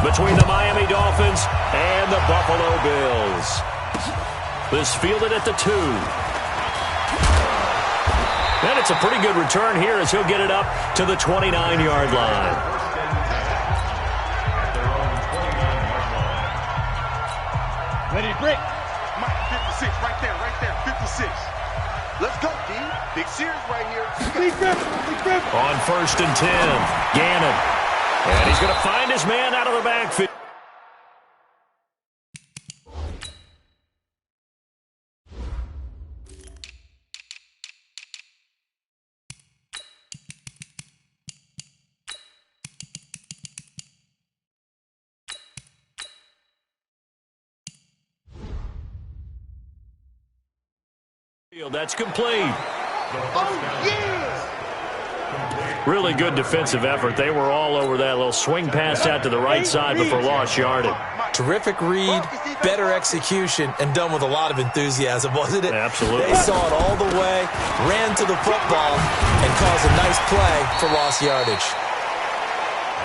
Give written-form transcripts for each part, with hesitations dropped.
between the Miami Dolphins and the Buffalo Bills. This fielded at the 2. And it's a pretty good return here as he'll get it up to the 29-yard line. Ready to break. 56, right there, 56. Let's go, D. Big series right here. Big grip. On 1st and 10, Gannon. And he's going to find his man out of the backfield. That's complete. Oh, yeah! Really good defensive effort. They were all over that little swing pass out to the right side before lost yardage. Terrific read, better execution, and done with a lot of enthusiasm, wasn't it? Absolutely. They saw it all the way, ran to the football, and caused a nice play for lost yardage.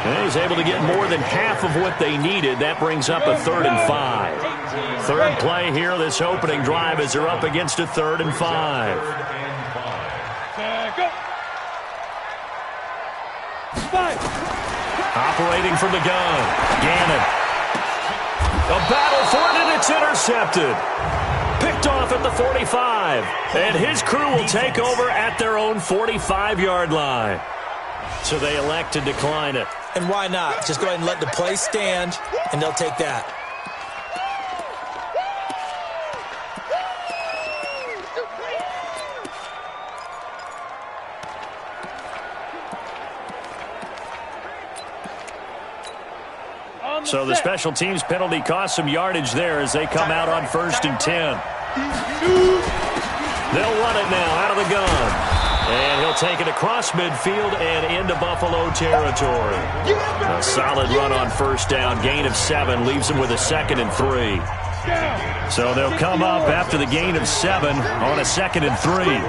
And he's able to get more than half of what they needed. That brings up a 3rd and 5. Third play here, this opening drive, as they're up against a 3rd and 5. Go. 5. Operating from the gun, Gannon. A battle for it, and it's intercepted. Picked off at the 45. And his crew will take over at their own 45-yard line. So they elect to decline it. And why not? Just go ahead and let the play stand, and they'll take that. So the special teams penalty cost some yardage there as they come out on 1st and 10. They'll run it now out of the gun. And he'll take it across midfield and into Buffalo territory. A solid run on 1st down. Gain of 7 leaves him with a 2nd and 3. So they'll come up after the gain of 7 on a 2nd and 3.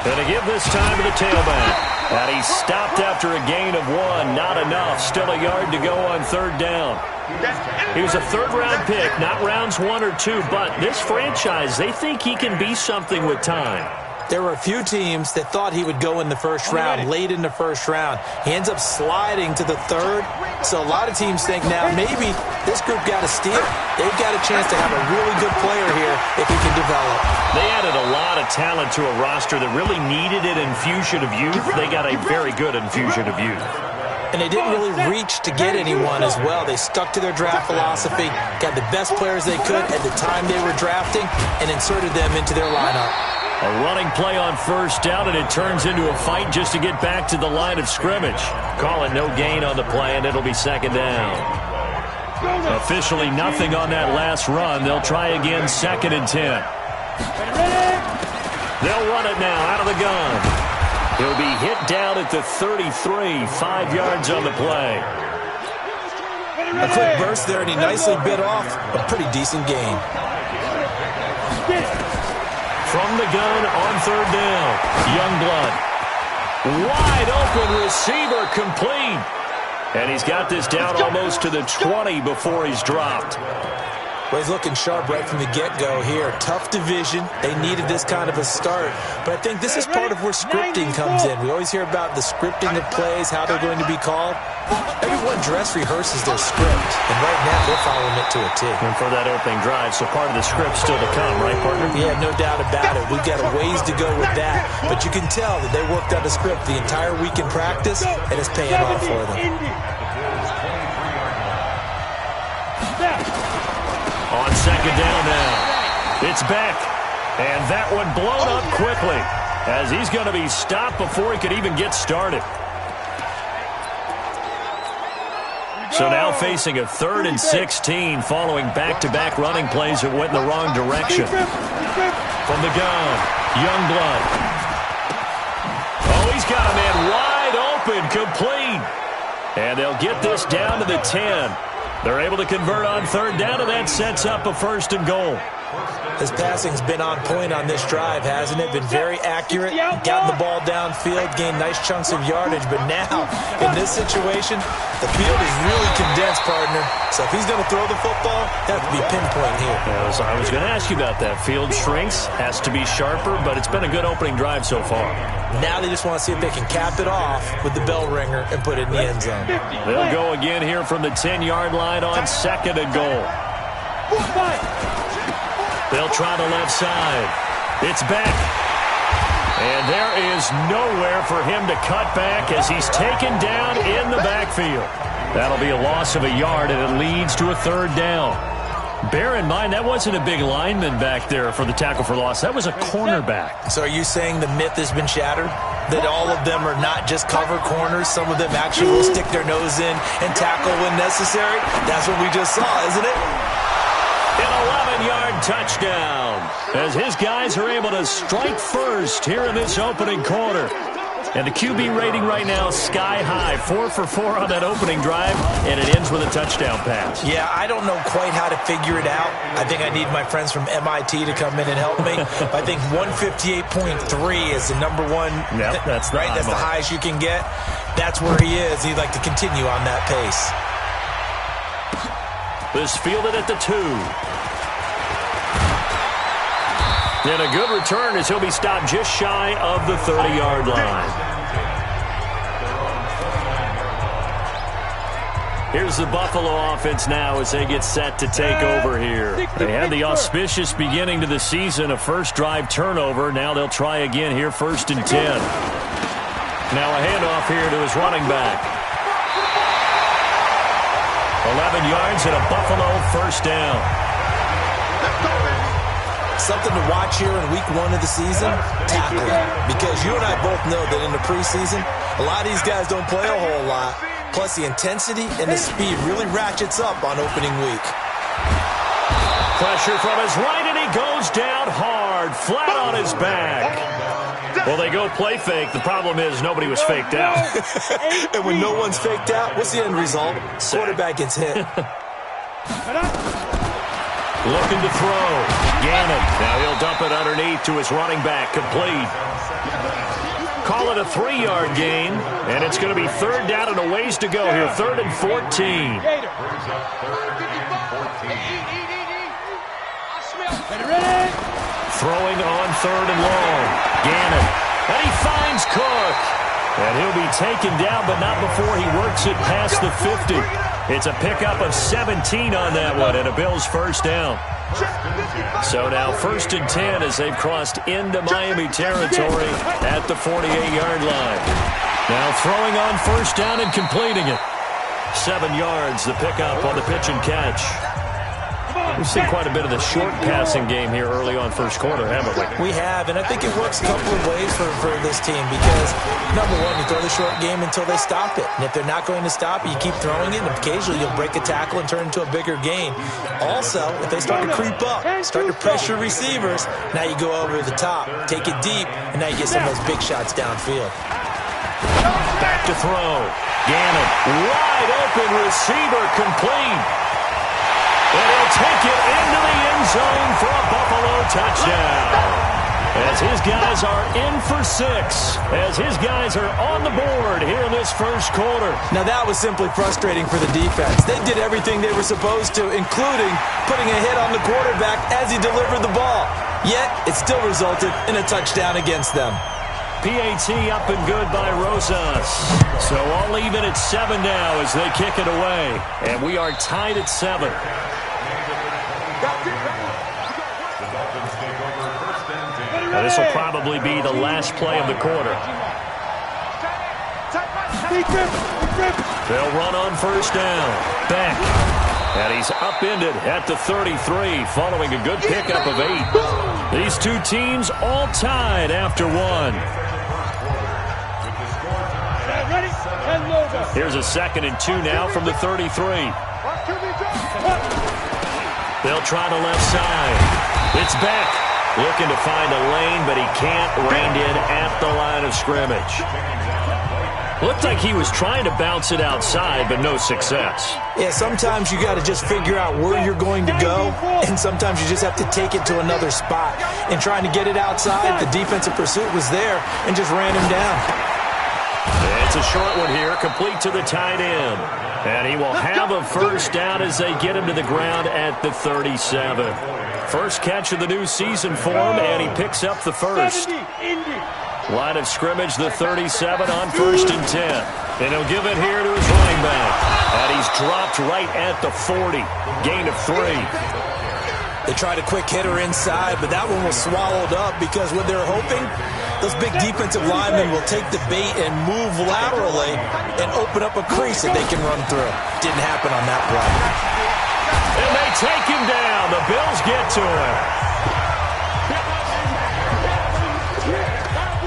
And to give this time to the tailback. And he stopped after a gain of 1. Not enough. Still a yard to go on 3rd down. He was a 3rd-round pick, not rounds 1 or 2. But this franchise, they think he can be something with time. There were a few teams that thought he would go in the 1st round, late in the 1st round. He ends up sliding to the 3rd. So a lot of teams think now maybe this group got a steal. They've got a chance to have a really good player here if he can develop. They added a lot of talent to a roster that really needed an infusion of youth. They got a very good infusion of youth. And they didn't really reach to get anyone as well. They stuck to their draft philosophy, got the best players they could at the time they were drafting, and inserted them into their lineup. A running play on 1st down, and it turns into a fight just to get back to the line of scrimmage. Call it no gain on the play, and it'll be 2nd down. Officially nothing on that last run. They'll try again, 2nd and 10. They'll run it now out of the gun. He'll be hit down at the 33, 5 yards on the play. A quick burst there, and he nicely bit off a pretty decent gain. From the gun on 3rd down, Youngblood. Wide open receiver, complete. And he's got this down almost to the 20 before he's dropped. Well, he's looking sharp right from the get-go here. Tough division. They needed this kind of a start. But I think this is part of where scripting comes in. We always hear about the scripting of plays, how they're going to be called. Everyone dress rehearses their script, and right now they're following it to a T. And for that opening drive, so part of the script still to come, right, partner? Yeah, no doubt about it. We've got a ways to go with that. But you can tell that they worked on the script the entire week in practice, and it's paying off for them. On 2nd down now, it's Beck. And that one blown up quickly as he's going to be stopped before he could even get started. So now facing a 3rd and 16 following back-to-back running plays that went in the wrong direction. From the gun, Youngblood. Oh, he's got a man wide open, complete. And they'll get this down to the 10. They're able to convert on 3rd down, and that sets up a 1st and goal. His passing's been on point on this drive, hasn't it? Been very accurate, gotten the ball downfield, gained nice chunks of yardage. But now, in this situation, the field is really condensed, partner. So if he's going to throw the football, it has to be pinpoint here. I was going to ask you about that. Field shrinks, has to be sharper, but it's been a good opening drive so far. Now they just want to see if they can cap it off with the bell ringer and put it in the end zone. They'll go again here from the 10-yard line on 2nd and goal. They'll try the left side. It's back. And there is nowhere for him to cut back as he's taken down in the backfield. That'll be a loss of a yard, and it leads to a 3rd down. Bear in mind, that wasn't a big lineman back there for the tackle for loss. That was a cornerback. So are you saying the myth has been shattered? That all of them are not just cover corners? Some of them actually will stick their nose in and tackle when necessary? That's what we just saw, isn't it? An 11-yard touchdown as his guys are able to strike first here in this opening quarter. And the QB rating right now sky high, 4 for 4 on that opening drive, and it ends with a touchdown pass. Yeah, I don't know quite how to figure it out. I think I need my friends from MIT to come in and help me. I think 158.3 is the number one. Yep, that's the right. That's the highest you can get. That's where he is. He'd like to continue on that pace. This fielded at the 2. And a good return as he'll be stopped just shy of the 30-yard line. Here's the Buffalo offense now as they get set to take over here. They had the auspicious beginning to the season, a first drive turnover. Now they'll try again here, 1st and 10. Now a handoff here to his running back. 11 yards and a Buffalo 1st down. Something to watch here in week 1 of the season, tackling. Because you and I both know that in the preseason, a lot of these guys don't play a whole lot. Plus, the intensity and the speed really ratchets up on opening week. Pressure from his right, and he goes down hard, flat on his back. Well, they go play fake. The problem is nobody was faked out. And when no one's faked out, what's the end result? Quarterback gets hit. Looking to throw. Gannon. Now he'll dump it underneath to his running back. Complete. Call it a 3-yard gain. And it's going to be 3rd down and a ways to go here. 3rd and 14. Throwing on 3rd and long. Gannon. And he finds Cook. And he'll be taken down, but not before he works it past the 50. It's a pickup of 17 on that one, and a Bills 1st down. So now 1st and 10 as they've crossed into Miami territory at the 48-yard line. Now throwing on 1st down and completing it. 7 yards, the pickup on the pitch and catch. We've seen quite a bit of the short passing game here early on 1st quarter, haven't we? We have, and I think it works a couple of ways for this team because, number one, you throw the short game until they stop it. And if they're not going to stop it, you keep throwing it, and occasionally you'll break a tackle and turn it into a bigger gain. Also, if they start to creep up, start to pressure receivers, now you go over the top, take it deep, and now you get some of those big shots downfield. Back to throw. Gannon, wide open receiver, complete. And he'll take it into the end zone for a Buffalo touchdown. As his guys are in for 6. As his guys are on the board here in this 1st quarter. Now that was simply frustrating for the defense. They did everything they were supposed to, including putting a hit on the quarterback as he delivered the ball. Yet, it still resulted in a touchdown against them. PAT up and good by Rosas. So all even at 7 now as they kick it away. And we are tied at 7. Now this will probably be the last play of the quarter. They'll run on 1st down. Beck. And he's upended at the 33 following a good pickup of 8. These two teams all tied after 1. Here's a 2nd and 2 now from the 33. They'll try the left side. It's Beck looking to find a lane, but he can't. Reined in at the line of scrimmage. Looked like he was trying to bounce it outside, but no success. Yeah, sometimes you got to just figure out where you're going to go, and sometimes you just have to take it to another spot. And trying to get it outside, the defensive pursuit was there and just ran him down. It's a short one here, complete to the tight end. And he will have a first down as they get him to the ground at the 37. First catch of the new season for him, and he picks up the first. Line of scrimmage, the 37 on 1st and 10. And he'll give it here to his running back. And he's dropped right at the 40. Gain of 3. They tried a quick hitter inside, but that one was swallowed up because what they're hoping, those big defensive linemen will take the bait and move laterally and open up a crease that they can run through. Didn't happen on that play. And they take him down. The Bills get to him.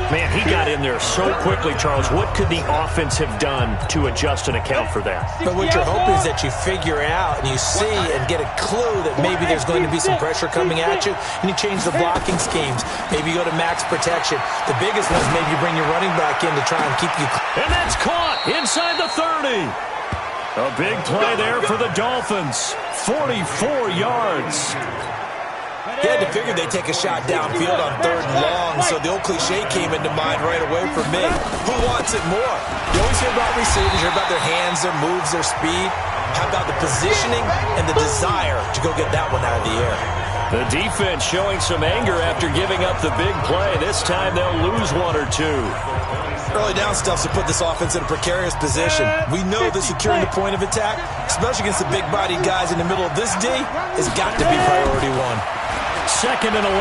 Man, he got in there so quickly, Charles. What could the offense have done to adjust and account for that? But what you're hoping is that you figure out and you see and get a clue that maybe there's going to be some pressure coming at you, and you change the blocking schemes. Maybe you go to max protection. The biggest one is maybe you bring your running back in to try and keep you. And that's caught inside the 30. A big play there for the Dolphins. 44 yards. He had to figure they'd take a shot downfield on 3rd and long, so the old cliche came into mind right away for me. Who wants it more? You always hear about receivers, you hear about their hands, their moves, their speed. How about the positioning and the desire to go get that one out of the air? The defense showing some anger after giving up the big play. This time they'll lose 1 or 2. Early down stuff's to put this offense in a precarious position. We know that securing the point of attack, especially against the big-bodied guys in the middle of this D, has got to be priority 1. 2nd and 11.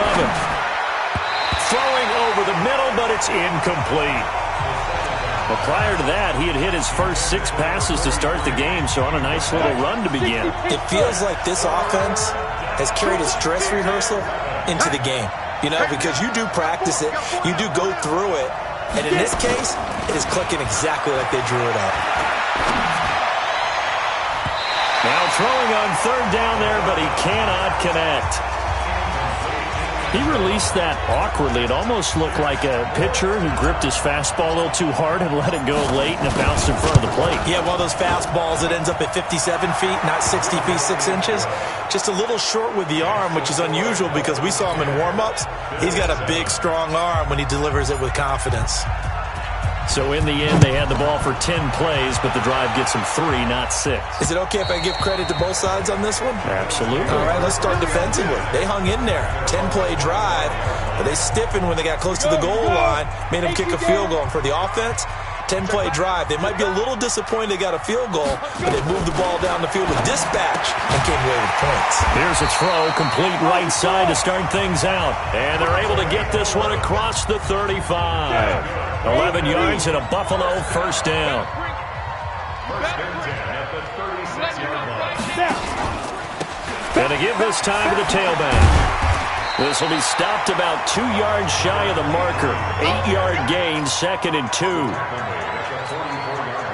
Throwing over the middle, but it's incomplete. Well, prior to that, he had hit his first 6 passes to start the game, so on a nice little run to begin. It feels like this offense has carried its dress rehearsal into the game. You know, because you do practice it, you do go through it, and in this case, it is clicking exactly like they drew it up. Now throwing on 3rd down there, but he cannot connect. He released that awkwardly. It almost looked like a pitcher who gripped his fastball a little too hard and let it go late, and it bounced in front of the plate. Yeah, one of those fastballs that ends up at 57 feet, not 60 feet, 6 inches. Just a little short with the arm, which is unusual because we saw him in warm-ups. He's got a big, strong arm when he delivers it with confidence. So in the end, they had the ball for 10 plays, but the drive gets them 3, not 6. Is it okay if I give credit to both sides on this one? Absolutely. All right, let's start defensively. They hung in there. 10-play drive, but they stiffened when they got close to the goal line, made them kick a field goal. And for the offense, 10-play drive. They might be a little disappointed they got a field goal, but they moved the ball down the field with dispatch and came away with points. Here's a throw, complete right side to start things out. And they're able to get this one across the 35. 11 yards and a Buffalo first down. And to give this time to the tailback. This will be stopped about 2 yards shy of the marker. 8-yard gain, 2nd and 2.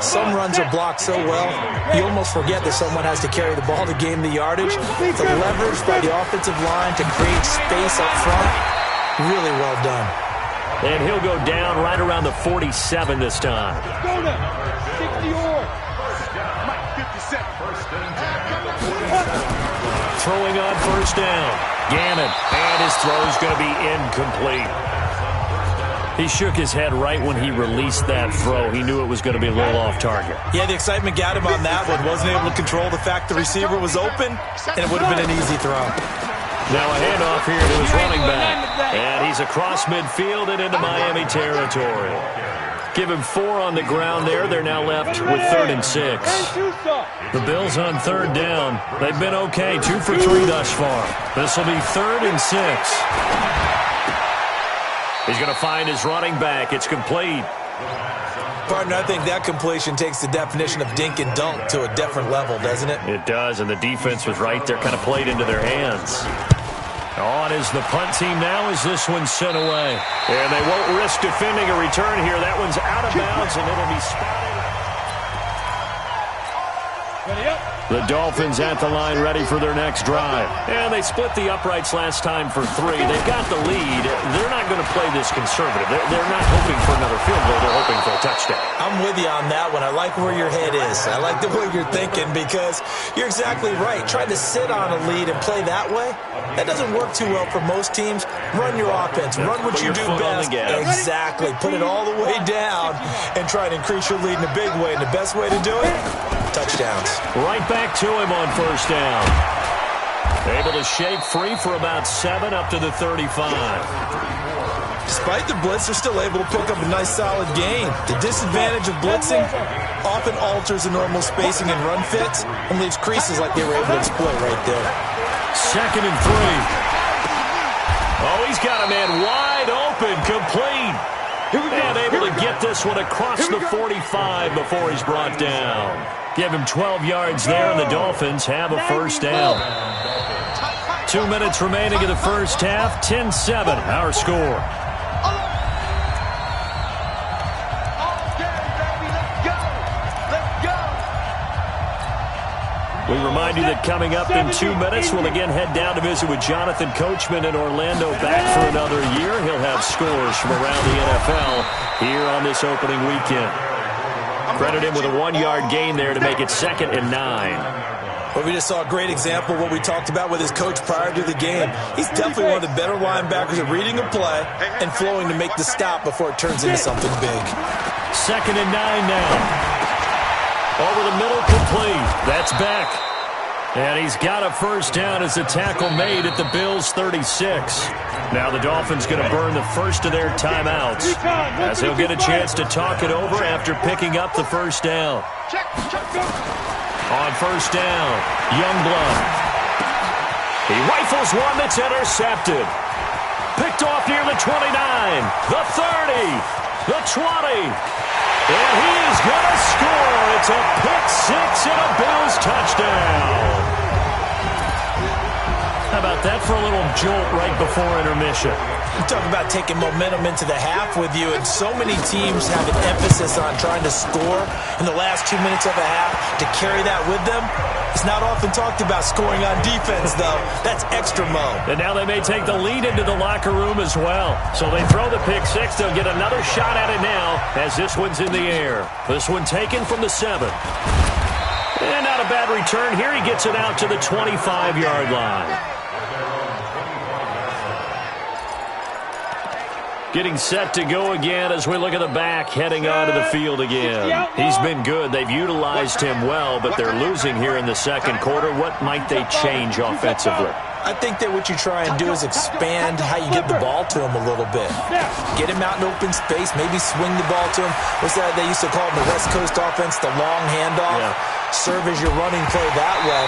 Some runs are blocked so well, you almost forget that someone has to carry the ball to gain the yardage. The leverage by the offensive line to create space up front, really well done. And he'll go down right around the 47 this time. Go now. 60 yards. Throwing on 1st down. Gannon, and his throw's going to be incomplete. He shook his head right when he released that throw. He knew it was going to be a little off target. Yeah, the excitement got him on that one. Wasn't able to control the fact the receiver was open, and it would have been an easy throw. Now a handoff here to his running back. And he's across midfield and into Miami territory. Give him 4 on the ground there. They're now left with 3rd and 6. The Bills on 3rd down. They've been okay, 2 for 3 thus far. This will be 3rd and 6. He's going to find his running back. It's complete. Partner, I think that completion takes the definition of dink and dunk to a different level, doesn't it? It does, and the defense was right there, kind of played into their hands. On is the punt team now as this one's sent away. And they won't risk defending a return here. That one's out of bounds, and it'll be spotted. The Dolphins at the line ready for their next drive. And they split the uprights last time for 3. They've got the lead. They're not going to play this conservative. They're not hoping for another field goal. They're hoping for a touchdown. I'm with you on that one. I like where your head is. I like the way you're thinking because you're exactly right. Trying to sit on a lead and play that way, that doesn't work too well for most teams. Run your offense. Run what you do best. Exactly. Put it all the way down and try to increase your lead in a big way. And the best way to do it? Touchdowns. Right back to him on first down. Able to shake free for about 7 up to the 35. Despite the blitz, they're still able to pick up a nice solid gain. The disadvantage of blitzing often alters the normal spacing and run fits and leaves creases like they were able to exploit right there. 2nd and 3. Oh, he's got a man wide open, complete. And able to get this one across the 45 before he's brought down. Give him 12 yards there, and the Dolphins have a first down. 2 minutes remaining in the first half. 10-7, our score. We remind you that coming up in 2 minutes, we'll again head down to visit with Jonathan Coachman in Orlando, back for another year. He'll have scores from around the NFL here on this opening weekend. Credit him with a 1-yard gain there to make it 2nd and 9. Well, we just saw a great example of what we talked about with his coach prior to the game. He's definitely one of the better linebackers at reading a play and flowing to make the stop before it turns into something big. 2nd and 9 now. Over the middle, complete. That's Beck. And he's got a first down as the tackle made at the Bills' 36. Now the Dolphins going to burn the first of their timeouts as he'll get a chance to talk it over after picking up the first down. On first down, Youngblood. He rifles one that's intercepted. Picked off near the 29, the 30, the 20. And he's going to score. It's a pick-6 and a Bills touchdown. How about that for a little jolt right before intermission? You talk about taking momentum into the half with you, and so many teams have an emphasis on trying to score in the last 2 minutes of a half to carry that with them. It's not often talked about scoring on defense, though. That's extra mode. And now they may take the lead into the locker room as well. So they throw the pick-6. They'll get another shot at it now as this one's in the air. This one taken from the 7. And not a bad return here. He gets it out to the 25-yard line. Getting set to go again as we look at the back heading onto the field again. He's been good. They've utilized him well, but they're losing here in the second quarter. What might they change offensively? I think that what you try and do is expand how you get the ball to him a little bit. Get him out in open space, maybe swing the ball to him. What's that they used to call in the West Coast offense, the long handoff? Yeah. Serve as your running play that way,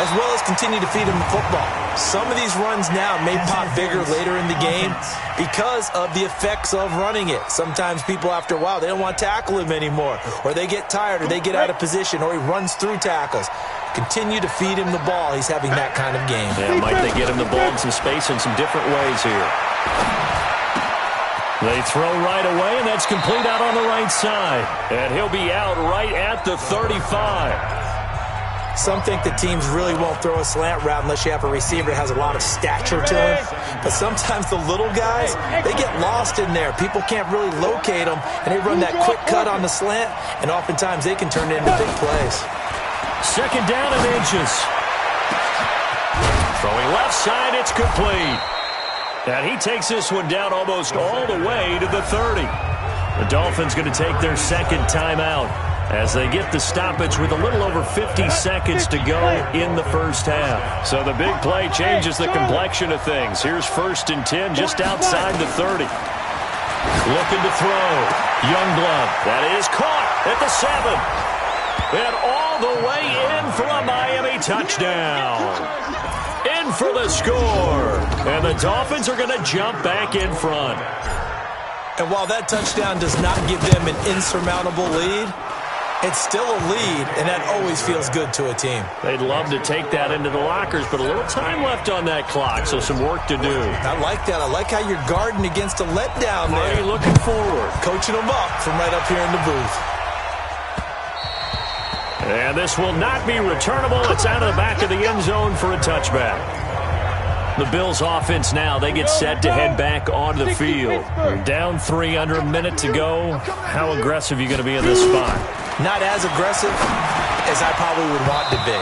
as well as continue to feed him the football. Some of these runs now may pop bigger later in the game because of the effects of running it. Sometimes people, after a while, they don't want to tackle him anymore, or they get tired, or they get out of position, or he runs through tackles. Continue to feed him the ball. He's having that kind of game. Yeah, might they get him the ball in some space in some different ways here. They throw right away, and that's complete out on the right side. And he'll be out right at the 35. Some think that teams really won't throw a slant route unless you have a receiver that has a lot of stature to him. But sometimes the little guys, they get lost in there. People can't really locate them, and they run that quick cut on the slant, and oftentimes they can turn it into big plays. 2nd down and inches. Throwing left side, it's complete. And he takes this one down almost all the way to the 30. The Dolphins going to take their second timeout as they get the stoppage with a little over 50 seconds to go in the first half. So the big play changes the complexion of things. Here's 1st and 10 just outside the 30. Looking to throw. Youngblood. That is caught at the 7. And all the way in for a Miami touchdown. In for the score. And the Dolphins are going to jump back in front. And while that touchdown does not give them an insurmountable lead, it's still a lead, and that always feels good to a team. They'd love to take that into the lockers, but a little time left on that clock, so some work to do. I like that. I like how you're guarding against a letdown there. Marty looking forward. Coaching them up from right up here in the booth. And this will not be returnable. It's out of the back of the end zone for a touchback. The Bills offense now, they get set to head back onto the field. They're down 3 under a minute to go. How aggressive are you going to be in this spot? Not as aggressive as I probably would want to be.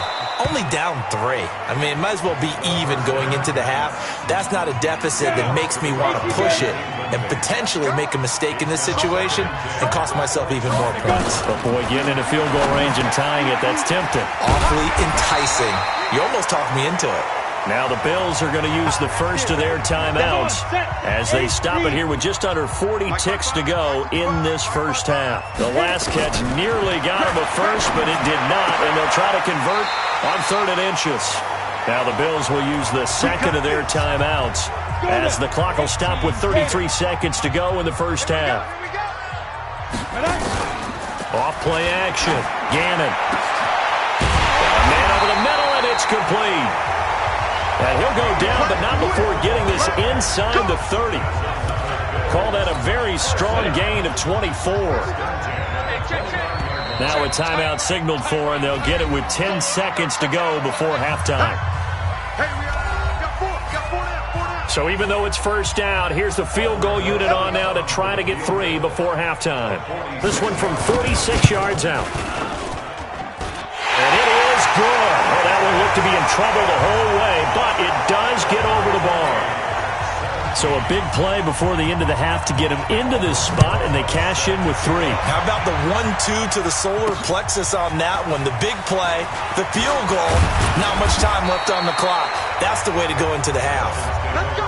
Only down 3. I mean, it might as well be even going into the half. That's not a deficit that makes me want to push it and potentially make a mistake in this situation and cost myself even more points. But boy, getting into field goal range and tying it, that's tempting. Awfully enticing. You almost talked me into it. Now the Bills are going to use the first of their timeouts as they stop it here with just under 40 ticks to go in this first half. The last catch nearly got him a first, but it did not, and they'll try to convert on 3rd and inches. Now the Bills will use the second of their timeouts as the clock will stop with 33 seconds to go in the first half. Off play action. Gannon. A man over the middle, and it's complete. And he'll go down, but not before getting this inside the 30. Call that a very strong gain of 24. Now a timeout signaled for, and they'll get it with 10 seconds to go before halftime. So even though it's first down, here's the field goal unit on now to try to get 3 before halftime. This one from 46 yards out. And it is good. Oh, that one looked to be in trouble the whole way, but it does get over the bar. So a big play before the end of the half to get them into this spot, and they cash in with 3. How about the 1-2 to the solar plexus on that one? The big play, the field goal, not much time left on the clock. That's the way to go into the half. Let's go.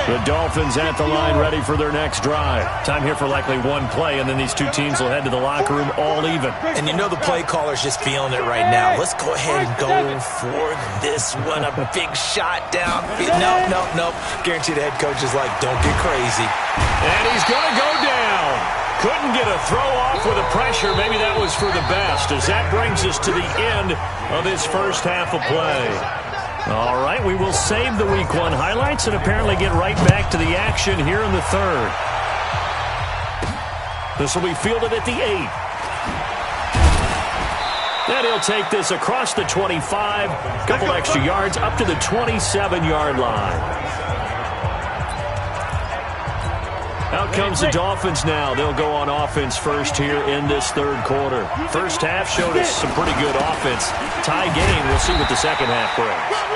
The Dolphins at the line ready for their next drive. Time here for likely one play, and then these two teams will head to the locker room all even. And you know the play caller's just feeling it right now. Let's go ahead and go for this one. A big shot down. No. Guarantee the head coach is like, don't get crazy. And he's going to go down. Couldn't get a throw off with the pressure. Maybe that was for the best, as that brings us to the end of this first half of play. All right, we will save the Week 1 highlights and apparently get right back to the action here in the third. This will be fielded at the 8. And he'll take this across the 25, a couple extra yards up to the 27-yard line. Out comes the Dolphins now. They'll go on offense first here in this third quarter. First half showed us some pretty good offense. Tie game. We'll see what the second half brings.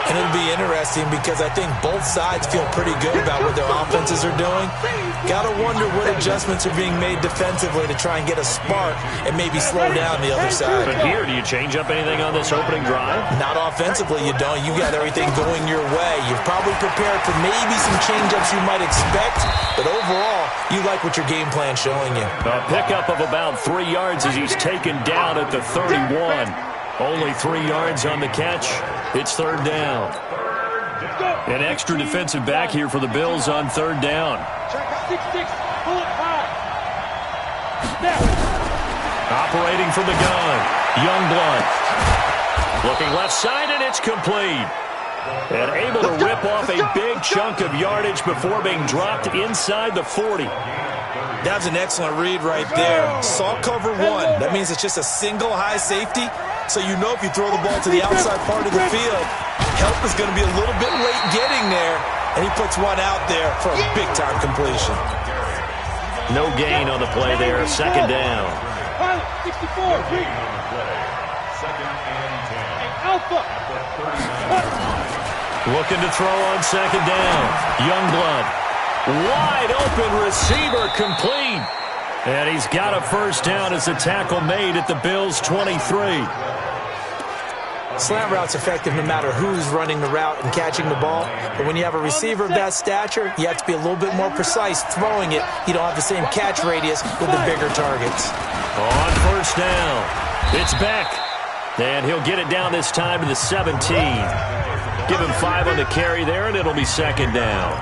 And it'll be interesting because I think both sides feel pretty good about what their offenses are doing. Got to wonder what adjustments are being made defensively to try and get a spark and maybe slow down the other side. But here, do you change up anything on this opening drive? Not offensively, you don't. You got everything going your way. You've probably prepared for maybe some change-ups you might expect, but overall, you like what your game plan's showing you. A pickup of about 3 yards as he's taken down at the 31. Only 3 yards on the catch. It's third down. An extra defensive back here for the Bills on third down. 6-6, pull it high. Operating from the gun, Youngblood. Looking left side, and it's complete. And able to rip off a big chunk of yardage before being dropped inside the 40. That's an excellent read right there. Saw cover 1. That means it's just a single high safety. So you know if you throw the ball to the outside part of the field, help is going to be a little bit late getting there. And he puts one out there for a big-time completion. No gain on the play there. Second down. 64. Alpha. Looking to throw on second down. Youngblood. Wide open receiver complete. And he's got a first down as the tackle made at the Bills' 23. Slant route's effective no matter who's running the route and catching the ball. But when you have a receiver of that stature, you have to be a little bit more precise throwing it. You don't have the same catch radius with the bigger targets. On first down, it's Beck. And he'll get it down this time to the 17. Give him 5 on the carry there, and it'll be second down.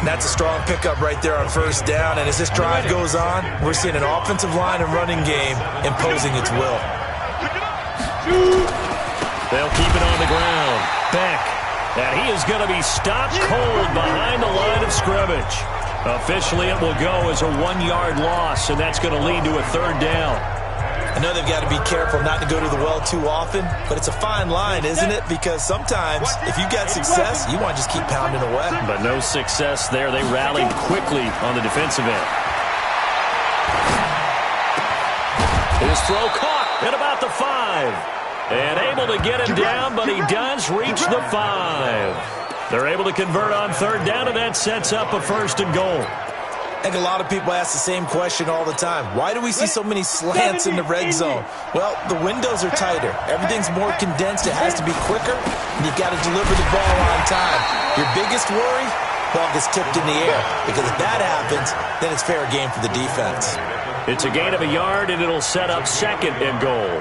That's a strong pickup right there on first down. And as this drive goes on, we're seeing an offensive line and running game imposing its will. They'll keep it on the ground. Beck. And he is going to be stopped cold behind the line of scrimmage. Officially, it will go as a 1-yard loss, and that's going to lead to a 3rd down. I know they've got to be careful not to go to the well too often, but it's a fine line, isn't it? Because sometimes, if you got success, you want to just keep pounding away. But no success there. They rallied quickly on the defensive end. His throw caught at about the 5. And able to get him down, but he does reach the 5. They're able to convert on 3rd down, and that sets up a 1st and goal. I think a lot of people ask the same question all the time. Why do we see so many slants in the red zone? Well, the windows are tighter. Everything's more condensed. It has to be quicker, and you've got to deliver the ball on time. Your biggest worry? Ball gets tipped in the air, because if that happens, then it's fair game for the defense. It's a gain of 1 yard, and it'll set up 2nd and goal.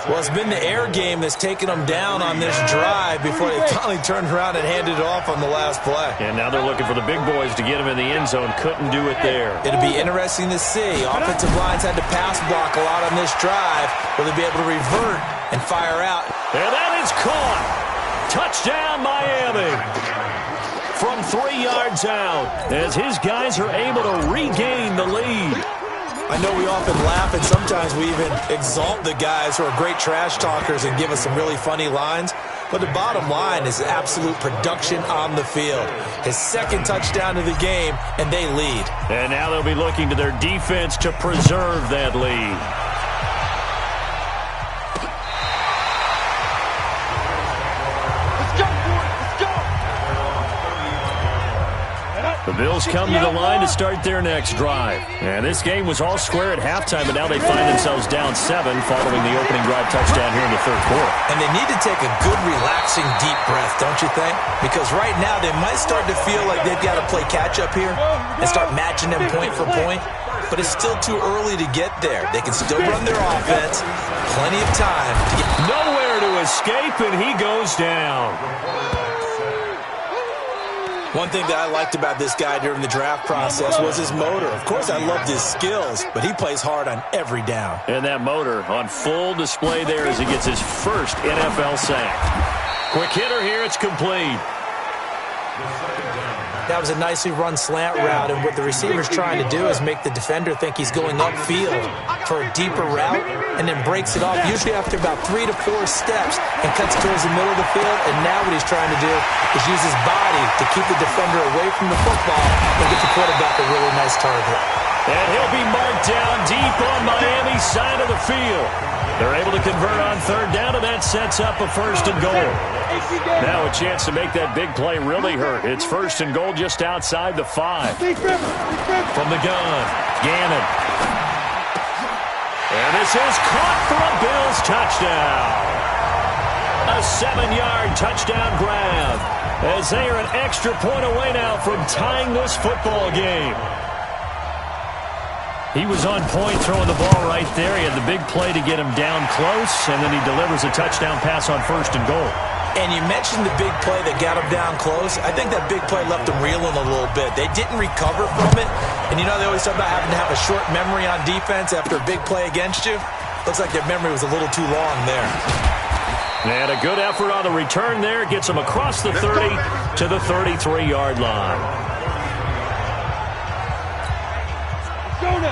Well, it's been the air game that's taken them down on this drive before they finally turned around and handed it off on the last play. And now they're looking for the big boys to get him in the end zone. Couldn't do it there. It'll be interesting to see. Offensive lines had to pass block a lot on this drive. Will they be able to revert and fire out? And that is caught. Touchdown, Miami. From 3 yards out, as his guys are able to regain the lead. I know we often laugh, and sometimes we even exalt the guys who are great trash talkers and give us some really funny lines. But the bottom line is absolute production on the field. His 2nd touchdown of the game, and they lead. And now they'll be looking to their defense to preserve that lead. The Bills come to the line to start their next drive. And this game was all square at halftime, but now they find themselves down 7 following the opening drive touchdown here in the 3rd quarter. And they need to take a good, relaxing, deep breath, don't you think? Because right now they might start to feel like they've got to play catch-up here and start matching them point for point. But it's still too early to get there. They can still run their offense. Plenty of time to get... Nowhere to escape, and he goes down. One thing that I liked about this guy during the draft process was his motor. Of course, I loved his skills, but he plays hard on every down. And that motor on full display there as he gets his first NFL sack. Quick hitter here, it's complete. That was a nicely run slant route, and what the receiver's trying to do is make the defender think he's going upfield for a deeper route, and then breaks it off, usually after about 3 to 4 steps, and cuts towards the middle of the field. And now what he's trying to do is use his body to keep the defender away from the football and get the quarterback a really nice target. And he'll be marked down deep on Miami's side of the field. They're able to convert on 3rd down, and that sets up a 1st and goal. Now a chance to make that big play really hurt. It's 1st and goal just outside the 5. From the gun, Gannon. And this is caught for a Bills touchdown. A 7-yard touchdown grab, as they are an extra point away now from tying this football game. He was on point throwing the ball right there. He had the big play to get him down close, and then he delivers a touchdown pass on 1st and goal. And you mentioned the big play that got him down close. I think that big play left him reeling a little bit. They didn't recover from it. And you know, they always talk about having to have a short memory on defense after a big play against you. Looks like their memory was a little too long there. And a good effort on the return there. Gets him across the 30 to the 33-yard line.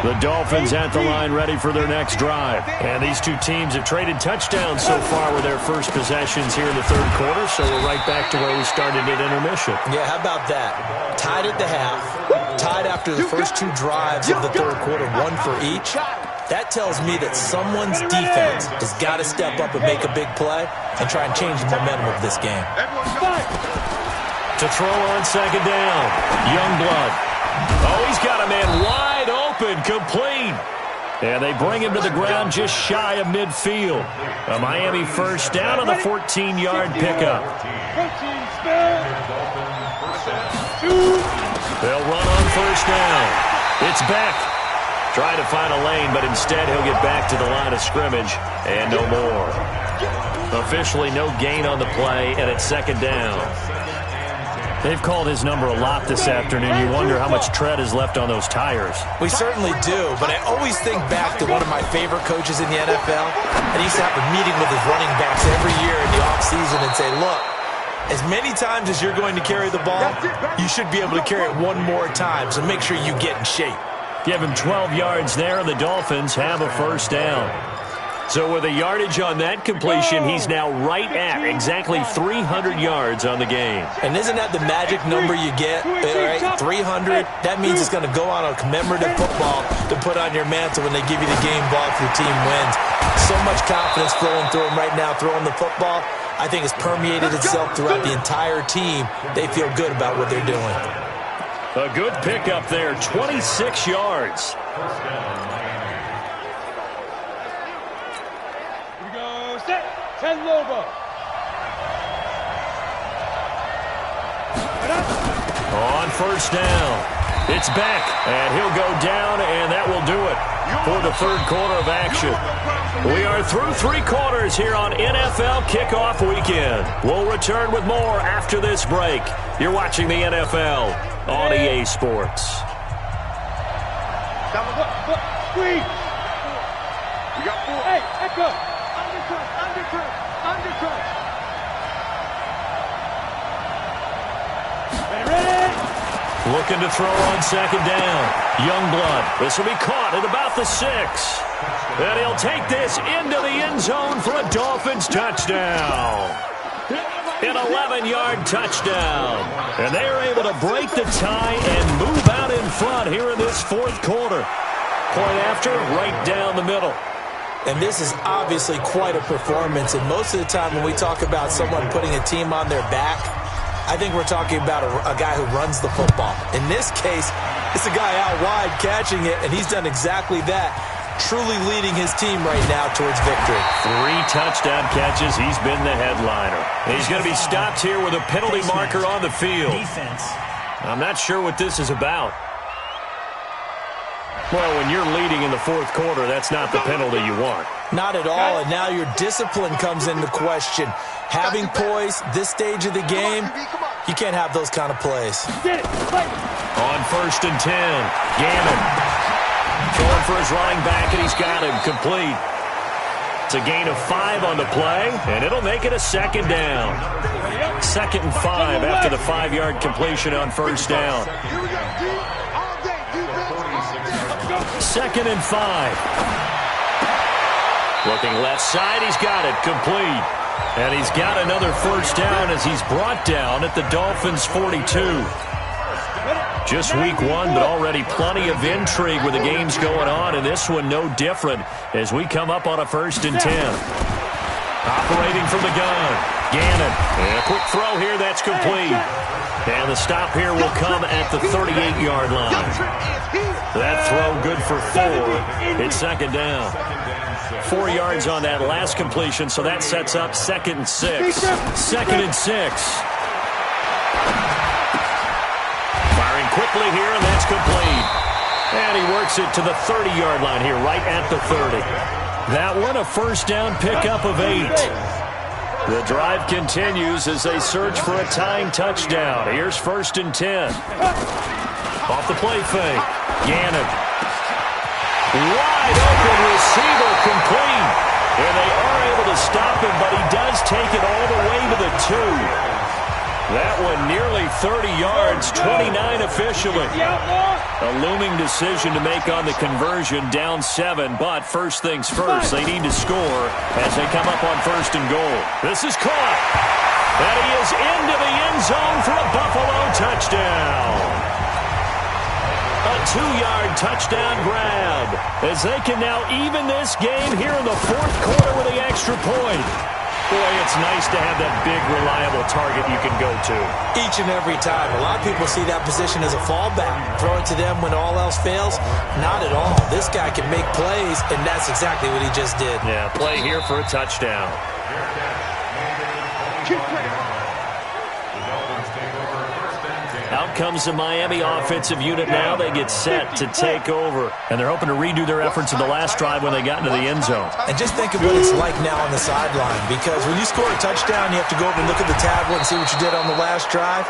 The Dolphins at the line ready for their next drive. And these two teams have traded touchdowns so far with their first possessions here in the 3rd quarter, so we're right back to where we started at intermission. Yeah, how about that? Tied at the half, tied after the first 2 drives of the 3rd quarter, 1 for each. That tells me that someone's defense has got to step up and make a big play and try and change the momentum of this game. To throw on 2nd down, Youngblood. Oh, he's got a man wide open, complete. And they bring him to the ground just shy of midfield. A Miami 1st down on the 14-yard pickup. They'll run on 1st down. It's Beck. Trying to find a lane, but instead he'll get back to the line of scrimmage and no more. Officially no gain on the play, and it's 2nd down. They've called his number a lot this afternoon. You wonder how much tread is left on those tires. We certainly do, but I always think back to one of my favorite coaches in the NFL. And he used to have a meeting with his running backs every year in the offseason and say, look, As many times as you're going to carry the ball, you should be able to carry it one more time, so make sure you get in shape. Give him 12 yards there, and the Dolphins have a first down. So with a yardage on that completion, he's now right at exactly 300 yards on the game. And isn't that the magic number you get, right? 300, that means it's going to go on a commemorative football to put on your mantle when they give you the game ball if your team wins. So much confidence flowing through him right now, throwing the football. I think it's permeated itself throughout the entire team. They feel good about what they're doing. A good pickup there, 26 yards. Set. 10 Lobo. On first down. It's Beck, and he'll go down, and that will do it for the third quarter of action. We are through 3 quarters here on NFL Kickoff Weekend. We'll return with more after this break. You're watching the NFL on EA Sports. Squeeze. We got 4. Hey, echo. Undercut. Ready? Looking to throw on second down. Youngblood. This will be caught at about the 6. And he'll take this into the end zone for a Dolphins touchdown. An 11-yard touchdown. And they are able to break the tie and move out in front here in this fourth quarter. Point after, right down the middle. And this is obviously quite a performance. And most of the time when we talk about someone putting a team on their back, I think we're talking about a guy who runs the football. In this case, it's a guy out wide catching it, and he's done exactly that, truly leading his team right now towards victory. 3 touchdown catches. He's been the headliner. He's going to be stopped here with a penalty marker on the field. I'm not sure what this is about. Well, when you're leading in the fourth quarter, that's not the penalty you want. Not at all, and now your discipline comes into question. Having poise, this stage of the game, you can't have those kind of plays. On first and 10, Gannon. Going for his running back, and he's got him complete. It's a gain of 5 on the play, and it'll make it a second down. 2nd and 5 after the 5-yard completion on first down. 2nd and 5. Looking left side, he's got it complete. And he's got another first down as he's brought down at the Dolphins' 42. Just week 1, but already plenty of intrigue with the games going on, and this one no different as we come up on a 1st and 10. Operating from the gun, Gannon. And a quick throw here, that's complete. And the stop here will come at the 38-yard line. That throw good for 4. It's second down. 4 yards on that last completion, so that sets up 2nd and 6. 2nd and 6. Firing quickly here, and that's complete. And he works it to the 30-yard line here, right at the 30. That one a first down pickup of 8. The drive continues as they search for a tying touchdown. Here's 1st and 10. Off the play fake. Gannon. Wide open receiver complete. And they are able to stop him, but he does take it all the way to the 2. That one nearly 30 yards, 29 officially. A looming decision to make on the conversion, down 7, but first things first, they need to score as they come up on 1st and goal. This is caught, and he is into the end zone for a Buffalo touchdown. A 2-yard touchdown grab as they can now even this game here in the fourth quarter with the extra point. Boy, it's nice to have that big, reliable target you can go to. Each and every time. A lot of people see that position as a fallback. Throw it to them when all else fails. Not at all. This guy can make plays, and that's exactly what he just did. Yeah, play here for a touchdown. Out comes the Miami offensive unit now. They get set to take over. And they're hoping to redo their efforts in the last drive when they got into the end zone. And just think of what it's like now on the sideline. Because when you score a touchdown, you have to go over and look at the tablet and see what you did on the last drive.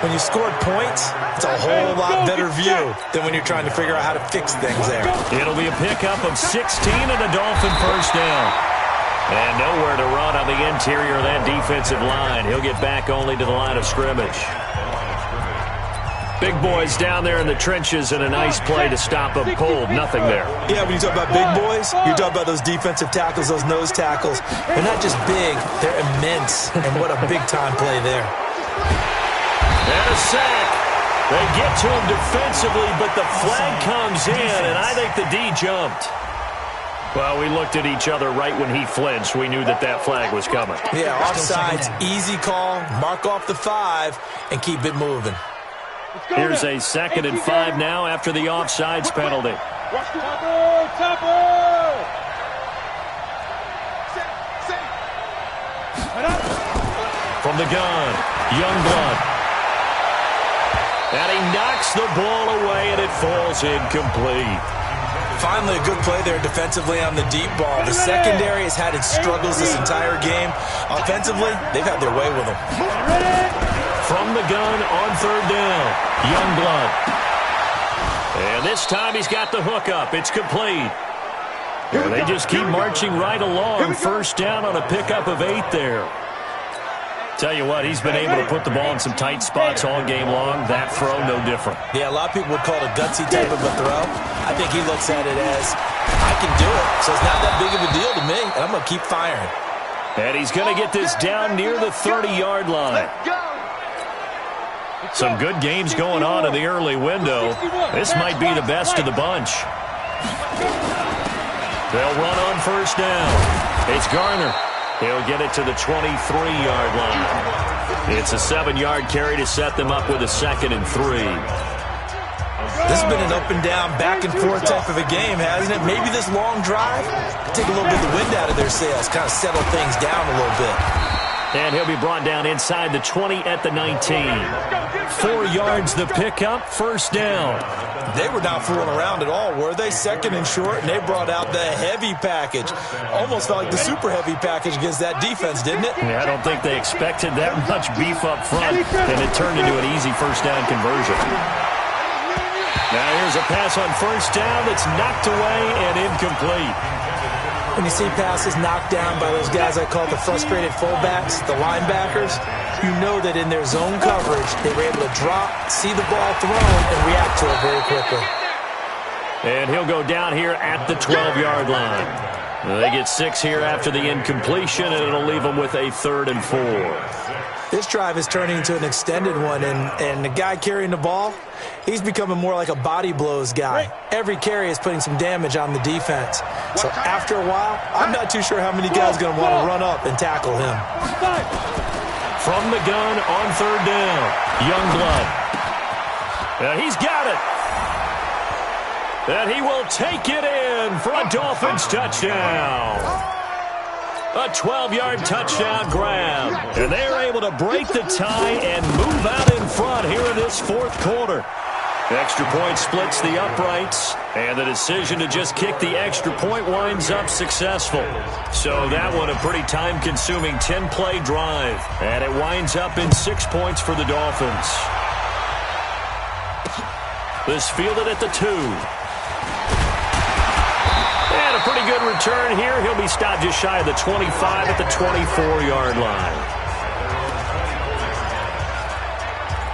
When you scored points, it's a whole lot better view than when you're trying to figure out how to fix things there. It'll be a pickup of 16 and a Dolphin first down. And nowhere to run on the interior of that defensive line. He'll get back only to the line of scrimmage. Big boys down there in the trenches, and a nice play to stop them cold. Nothing there. Yeah, when you talk about big boys, you're talking about those defensive tackles, those nose tackles. They're not just big, they're immense. And what a big-time play there. And a sack. They get to him defensively, but the flag comes in, and I think the D jumped. Well, we looked at each other right when he flinched. We knew that that flag was coming. Yeah, offsides, easy call, mark off the 5, and keep it moving. Here's a 2nd and 5 now after the offsides penalty. From the gun, Youngblood. And he knocks the ball away, and it falls incomplete. Finally, a good play there defensively on the deep ball. The secondary has had its struggles this entire game. Offensively, they've had their way with them. From the gun on 3rd down, Youngblood. And this time he's got the hook up. It's complete. And they just keep marching right along. 1st down on a pickup of 8 there. Tell you what, he's been able to put the ball in some tight spots all game long. That throw, no different. Yeah, a lot of people would call it a gutsy type of a throw. I think he looks at it as, I can do it, so it's not that big of a deal to me, and I'm going to keep firing. And he's going to get this down near the 30-yard line. Some good games going on in the early window. This might be the best of the bunch. They'll run on 1st down. It's Garner. He'll get it to the 23-yard line. It's a 7-yard carry to set them up with a 2nd and 3. This has been an up-and-down, back-and-forth type of a game, hasn't it? Maybe this long drive, take a little bit of the wind out of their sails, kind of settle things down a little bit. And he'll be brought down inside the 20 at the 19. 4 yards the pickup, 1st down. They were not fooling around at all, were they? 2nd and short, and they brought out the heavy package. Almost felt like the super heavy package against that defense, didn't it? Yeah, I don't think they expected that much beef up front, and it turned into an easy 1st down conversion. Now here's a pass on 1st down that's knocked away and incomplete. When you see passes knocked down by those guys I call the frustrated fullbacks, the linebackers, you know that in their zone coverage, they were able to drop, see the ball thrown, and react to it very quickly. And he'll go down here at the 12-yard line. They get 6 here after the incompletion, and it'll leave them with a 3rd and 4. This drive is turning into an extended one, and the guy carrying the ball, he's becoming more like a body blows guy. Every carry is putting some damage on the defense. So after a while, I'm not too sure how many guys are going to want to run up and tackle him. From the gun on 3rd down, Youngblood. He's got it. And he will take it in for a Dolphins touchdown. A 12-yard touchdown grab. And they're able to break the tie and move out in front here in this 4th quarter. Extra point splits the uprights, and the decision to just kick the extra point winds up successful. So that one a pretty time-consuming 10-play drive, and it winds up in 6 points for the Dolphins. This fielded at the 2. And a pretty good return here. He'll be stopped just shy of the 25 at the 24-yard line.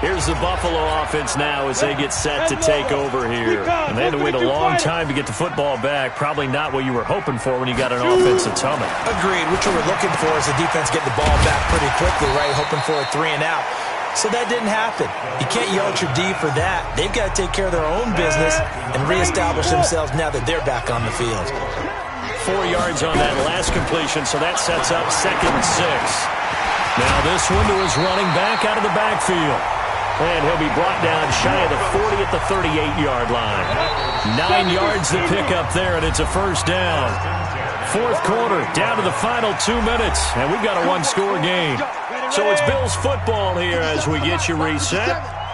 Here's the Buffalo offense now as they get set to take over here. And they had to wait a long time to get the football back. Probably not what you were hoping for when you got an offense that's humming. Agreed. What you were looking for is the defense getting the ball back pretty quickly, right? Hoping for a 3 and out. So that didn't happen. You can't yell at your D for that. They've got to take care of their own business and reestablish themselves now that they're back on the field. 4 yards on that last completion, so that sets up 2nd and 6. Now this window is running back out of the backfield. And he'll be brought down shy of the 40 at the 38-yard line. 9 yards to pick up there, and it's a 1st down. 4th quarter, down to the final 2 minutes, and we've got a 1-score game. So it's Bills football here as we get you reset.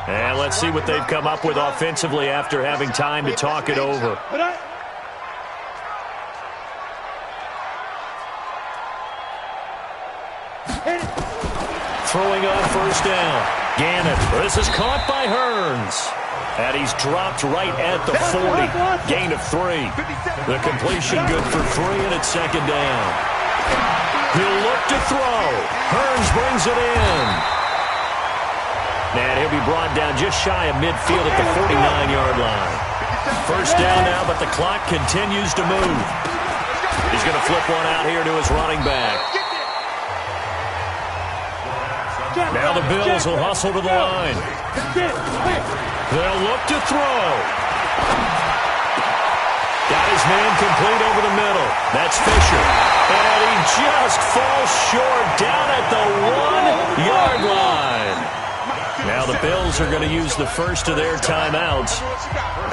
And let's see what they've come up with offensively after having time to talk it over. Throwing on 1st down. Gannon. This is caught by Hearns. And he's dropped right at the 40. Gain of 3. The completion good for 3, and it's 2nd down. He'll look to throw. Hearns brings it in. And he'll be brought down just shy of midfield at the 49-yard line. First down now, but the clock continues to move. He's going to flip one out here to his running back. Now the Bills will hustle to the line. They'll look to throw. Got his man complete over the middle. That's Fisher. And he just falls short down at the 1-yard line. Now the Bills are going to use the first of their timeouts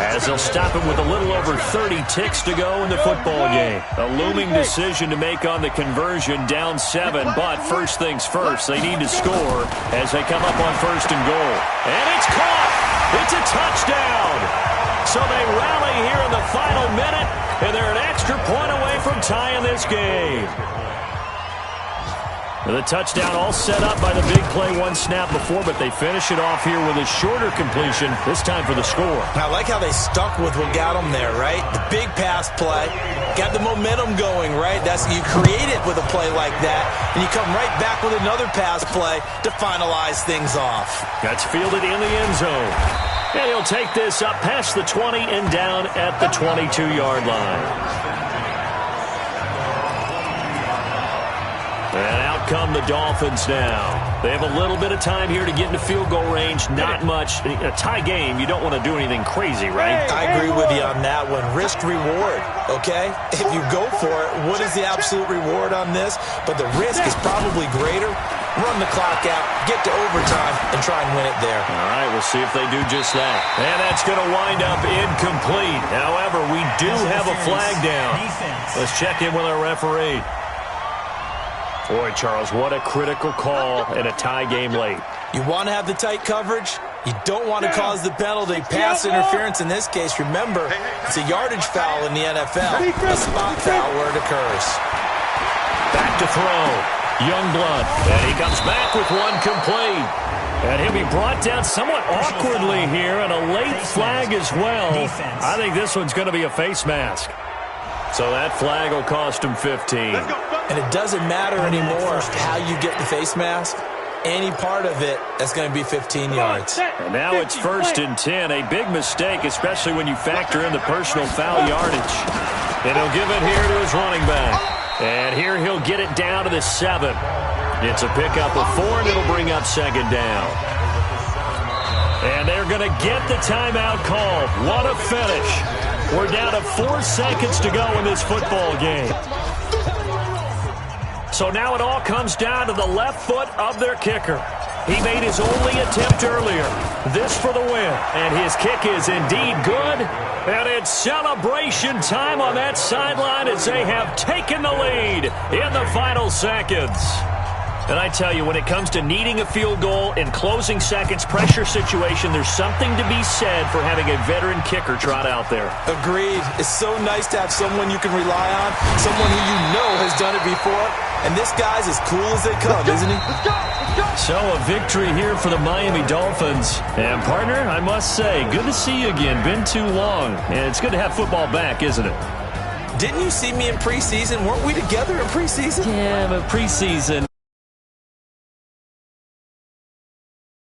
as they'll stop him with a little over 30 ticks to go in the football game. A looming decision to make on the conversion, down 7, but first things first, they need to score as they come up on first and goal. And it's caught! It's a touchdown! So they rally here in the final minute, and they're an extra point away from tying this game. The touchdown all set up by the big play one snap before, but they finish it off here with a shorter completion, this time for the score. I like how they stuck with what got them there, right? The big pass play, got the momentum going, right? You create it with a play like that, and you come right back with another pass play to finalize things off. That's fielded in the end zone. And he'll take this up past the 20 and down at the 22-yard line. And out come the Dolphins now. They have a little bit of time here to get into field goal range. Not much. A tie game, you don't want to do anything crazy, right? I agree with you on that one. Risk-reward, okay? If you go for it, what is the absolute reward on this? But the risk is probably greater. Run the clock out, get to overtime, and try and win it there. All right, we'll see if they do just that. And that's going to wind up incomplete. However, we do have a flag down. Let's check in with our referee. Boy, Charles, what a critical call in a tie game late. You want to have the tight coverage. You don't want to cause the penalty. Pass interference in this case. Remember, it's a yardage foul in the NFL. A spot foul where it occurs. Back to throw. Youngblood. And he comes back with one complete. And he'll be brought down somewhat awkwardly here, and a late flag as well. I think this one's going to be a face mask. So that flag will cost him 15. And it doesn't matter anymore how you get the face mask. Any part of it, that's going to be 15 yards. And now it's 1st and 10. A big mistake, especially when you factor in the personal foul yardage. And he'll give it here to his running back. And here he'll get it down to the 7. It's a pickup of 4, and it'll bring up 2nd down. And they're going to get the timeout called. What a finish. We're down to 4 seconds to go in this football game. So now it all comes down to the left foot of their kicker. He made his only attempt earlier. This for the win. And his kick is indeed good. And it's celebration time on that sideline as they have taken the lead in the final seconds. And I tell you, when it comes to needing a field goal in closing seconds, pressure situation, there's something to be said for having a veteran kicker trot out there. Agreed. It's so nice to have someone you can rely on, someone who you know has done it before. And this guy's as cool as they come, isn't he? So a victory here for the Miami Dolphins. And partner, I must say, good to see you again. Been too long. And it's good to have football back, isn't it? Didn't you see me in preseason? Weren't we together in preseason? Yeah, but preseason.